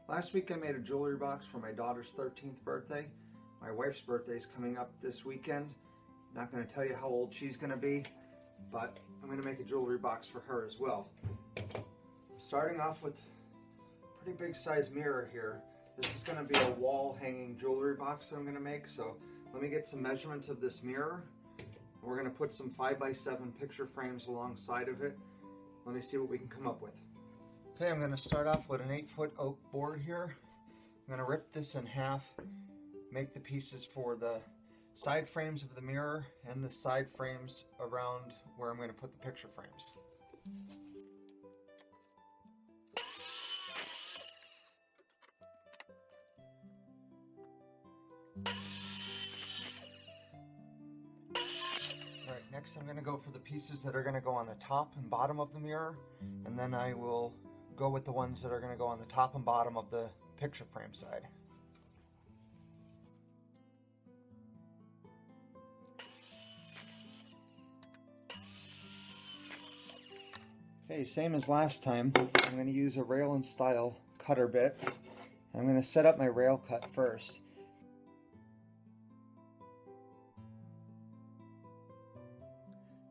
Last week I made a jewelry box for my daughter's 13th birthday. My wife's birthday is coming up this weekend. Not going to tell you how old she's going to be, but I'm going to make a jewelry box for her as well. Starting off with a pretty big size mirror here. This is going to be a wall hanging jewelry box that I'm going to make, so let me get some measurements of this mirror. We're going to put some 5x7 picture frames alongside of it. Let me see what we can come up with. Okay, I'm going to start off with an 8-foot oak board here. I'm going to rip this in half, make the pieces for the side frames of the mirror and the side frames around where I'm going to put the picture frames. Alright, next I'm going to go for the pieces that are going to go on the top and bottom of the mirror, and then I will go with the ones that are going to go on the top and bottom of the picture frame side. Okay, same as last time, I'm going to use a rail and style cutter bit. I'm going to set up my rail cut first.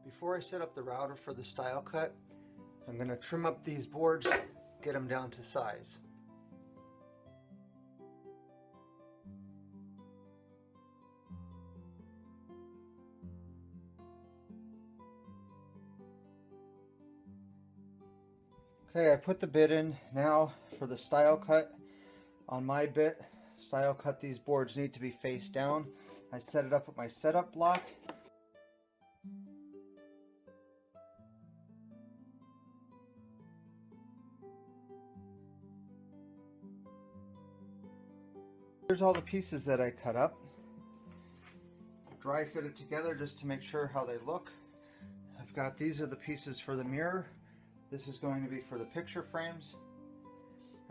Before I set up the router for the style cut, I'm going to trim up these boards, get them down to size. Okay, I put the bit in. Now for the style cut. On my bit, style cut, these boards need to be face down. I set it up with my setup block. Here's all the pieces that I cut up. Dry fit it together just to make sure how they look. I've got, these are the pieces for the mirror. This is going to be for the picture frames.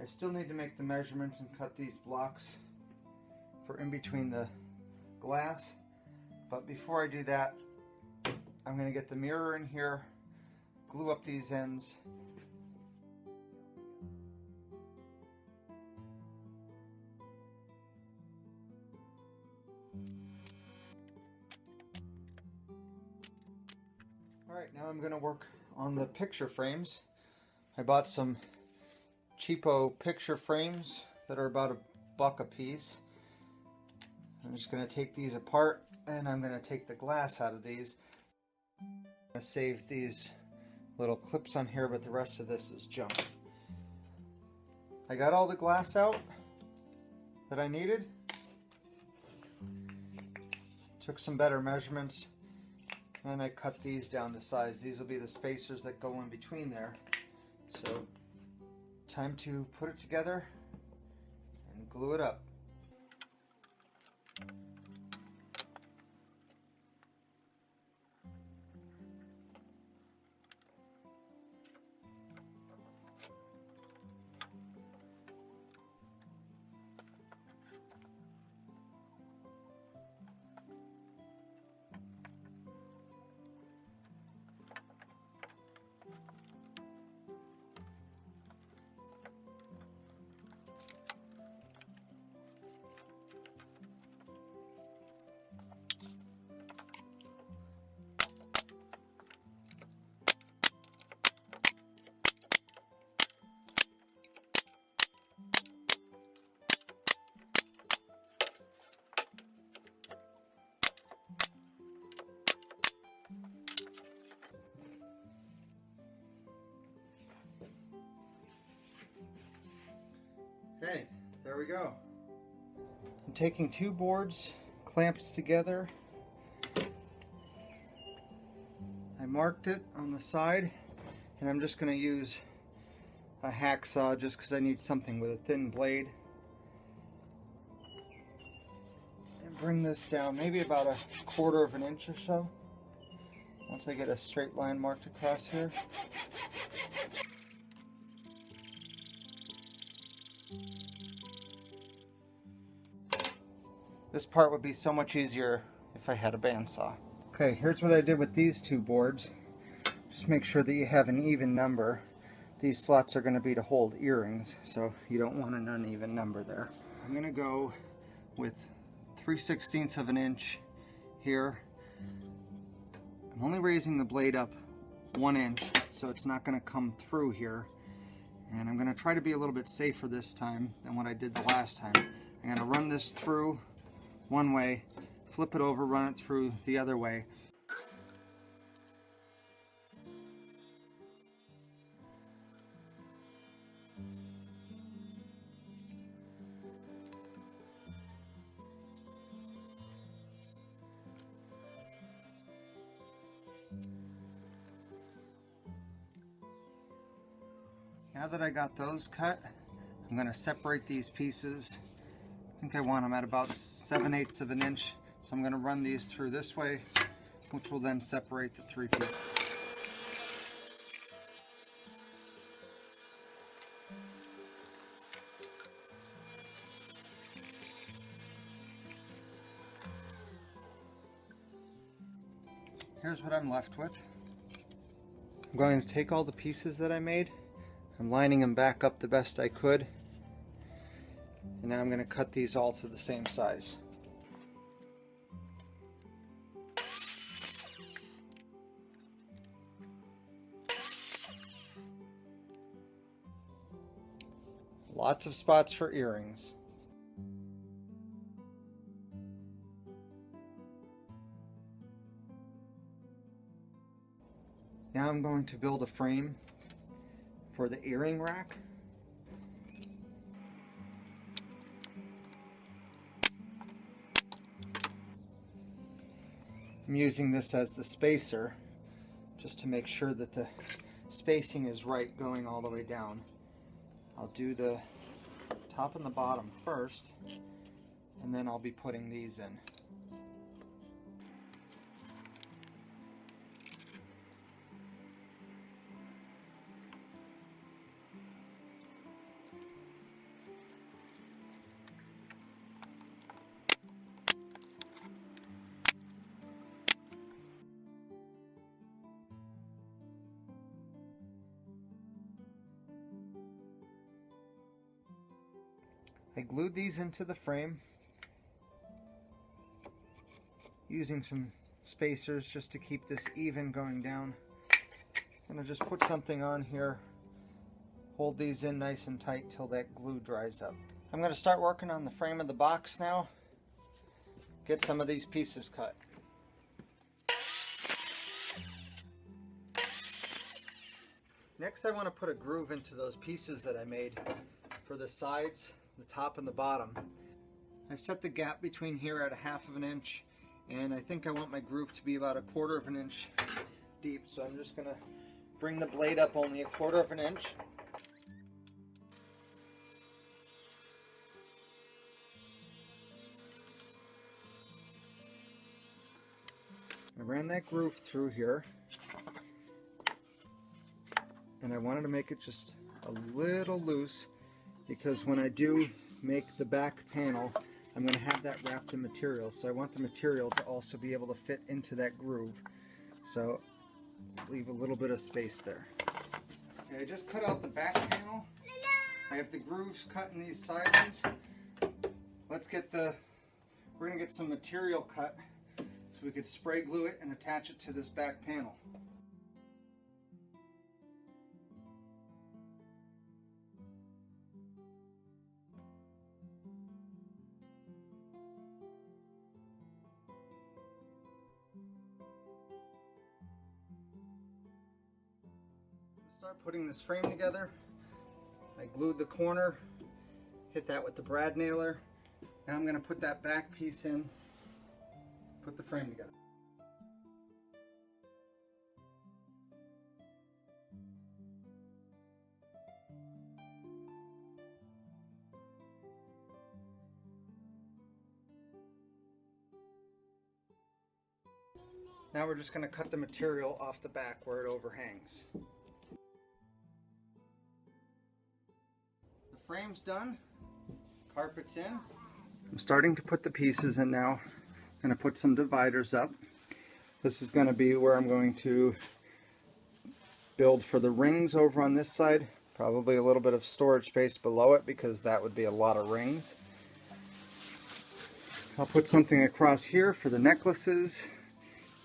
I still need to make the measurements and cut these blocks for in between the glass. But before I do that, I'm going to get the mirror in here, glue up these ends. Alright, now I'm going to work on the picture frames. I bought some cheapo picture frames that are about $1 a piece. I'm just going to take these apart and I'm going to take the glass out of these. I'm going to save these little clips on here, but the rest of this is junk. I got all the glass out that I needed. Took some better measurements. And I cut these down to size. These will be the spacers that go in between there. So, time to put it together and glue it up. Okay, there we go. I'm taking two boards, clamped together. I marked it on the side, and I'm just going to use a hacksaw just because I need something with a thin blade. And bring this down maybe about 1/4 of an inch or so. Once I get a straight line marked across here. This part would be so much easier if I had a bandsaw. Okay, here's what I did with these two boards. Just make sure that you have an even number. these slots are going to be to hold earrings, so you don't want an uneven number there. I'm going to go with 3/16 of an inch here. I'm only raising the blade up 1 inch, so it's not going to come through here. And I'm going to try to be a little bit safer this time than what I did the last time. I'm going to run this through one way, flip it over, run it through the other way. Now that I got those cut, I'm going to separate these pieces. I think I want them at about 7/8 of an inch. So I'm going to run these through this way, which will then separate the 3 pieces. Here's what I'm left with. I'm going to take all the pieces that I made. I'm lining them back up the best I could. And now I'm going to cut these all to the same size. Lots of spots for earrings. Now I'm going to build a frame for the earring rack. I'm using this as the spacer just to make sure that the spacing is right going all the way down. I'll do the top and the bottom first, and then I'll be putting these in. I glued these into the frame using some spacers just to keep this even going down. I'm going to just put something on here, hold these in nice and tight till that glue dries up. I'm going to start working on the frame of the box now, get some of these pieces cut. Next I want to put a groove into those pieces that I made for the sides, the top and the bottom. I set the gap between here at 1/2 of an inch, and I think I want my groove to be about 1/4 of an inch deep, so I'm just going to bring the blade up only 1/4 of an inch. I ran that groove through here, and I wanted to make it just a little loose, because when I do make the back panel, I'm going to have that wrapped in material, so I want the material to also be able to fit into that groove, so leave a little bit of space there. Okay, I just cut out the back panel. I have the grooves cut in these side ones. We're going to get some material cut so we could spray glue it and attach it to this back panel. Start putting this frame together. I glued the corner, hit that with the brad nailer. Now I'm going to put that back piece in, put the frame together. Now we're just going to cut the material off the back where it overhangs. The frame's done, carpet's in. I'm starting to put the pieces in now. I'm going to put some dividers up. This is going to be where I'm going to build for the rings over on this side. Probably a little bit of storage space below it because that would be a lot of rings. I'll put something across here for the necklaces.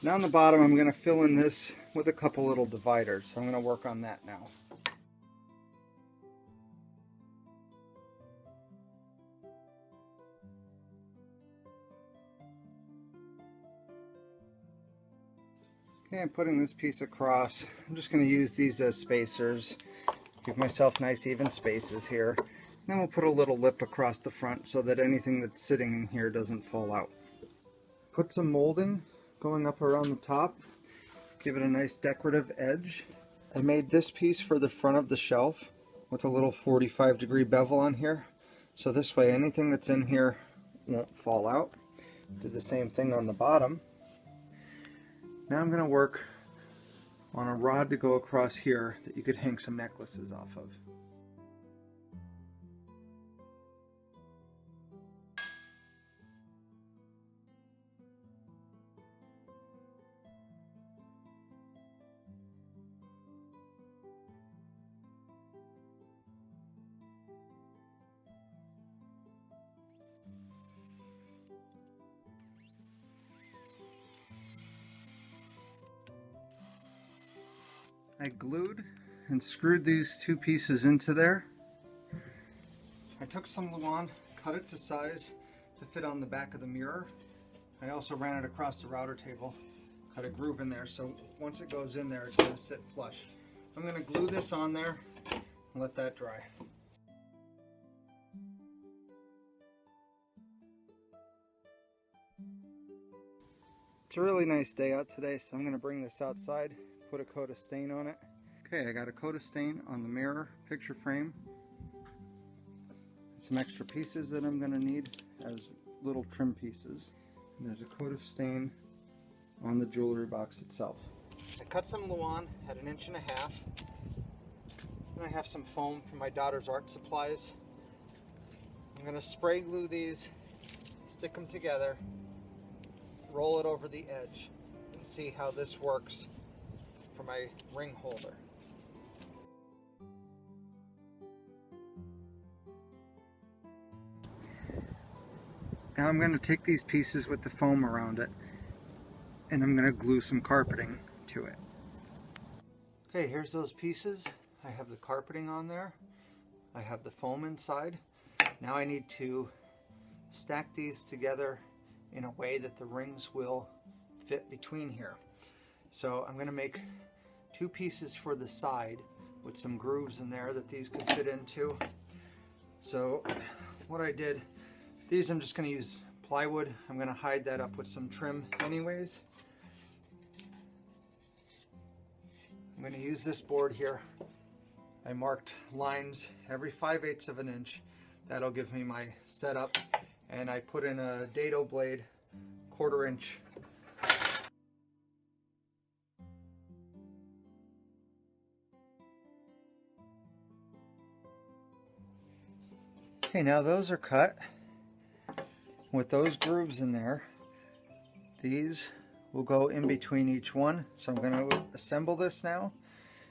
And on the bottom I'm going to fill in this with a couple little dividers. So I'm going to work on that now. Okay, I'm putting this piece across. I'm just going to use these as spacers. Give myself nice even spaces here. Then we'll put a little lip across the front so that anything that's sitting in here doesn't fall out. Put some molding going up around the top. Give it a nice decorative edge. I made this piece for the front of the shelf with a little 45-degree bevel on here. So this way anything that's in here won't fall out. Did the same thing on the bottom. Now I'm going to work on a rod to go across here that you could hang some necklaces off of. I glued and screwed these two pieces into there. I took some Luan, cut it to size to fit on the back of the mirror. I also ran it across the router table, cut a groove in there so once it goes in there it's going to sit flush. I'm going to glue this on there and let that dry. It's a really nice day out today, so I'm going to bring this outside, put a coat of stain on it. Okay, I got a coat of stain on the mirror picture frame. Some extra pieces that I'm going to need as little trim pieces. And there's a coat of stain on the jewelry box itself. I cut some Luan at 1.5 inches. And I have some foam from my daughter's art supplies. I'm going to spray glue these, stick them together, roll it over the edge, and see how this works for my ring holder. Now I'm going to take these pieces with the foam around it and I'm going to glue some carpeting to it. Okay, here's those pieces. I have the carpeting on there. I have the foam inside. Now I need to stack these together in a way that the rings will fit between here. So I'm going to make 2 pieces for the side with some grooves in there that these could fit into. So what I did, these I'm just going to use plywood. I'm going to hide that up with some trim anyways. I'm going to use this board here. I marked lines every 5/8 of an inch. That'll give me my setup. And I put in a dado blade, 1/4 inch. Okay, now those are cut. With those grooves in there, these will go in between each one. So I'm going to assemble this now,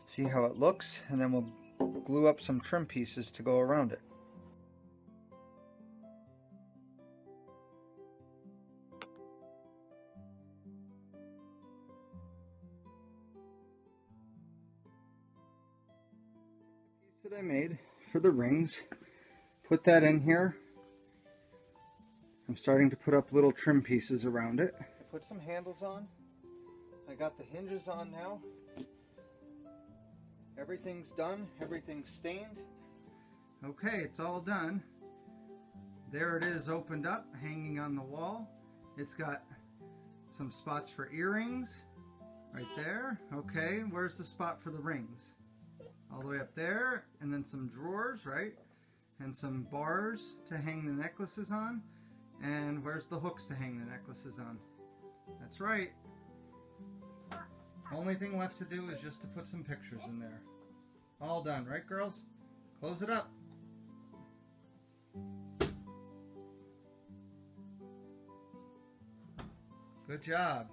see how it looks, and then we'll glue up some trim pieces to go around it. The piece that I made for the rings, put that in here. I'm starting to put up little trim pieces around it. I put some handles on. I got the hinges on now. Everything's done. Everything's stained. Okay, it's all done. There it is, opened up, hanging on the wall. It's got some spots for earrings right there. Okay, where's the spot for the rings? All the way up there, and then some drawers, right? And some bars to hang the necklaces on. And where's the hooks to hang the necklaces on? That's right. Only thing left to do is just to put some pictures in there. All done, right girls? Close it up. Good job.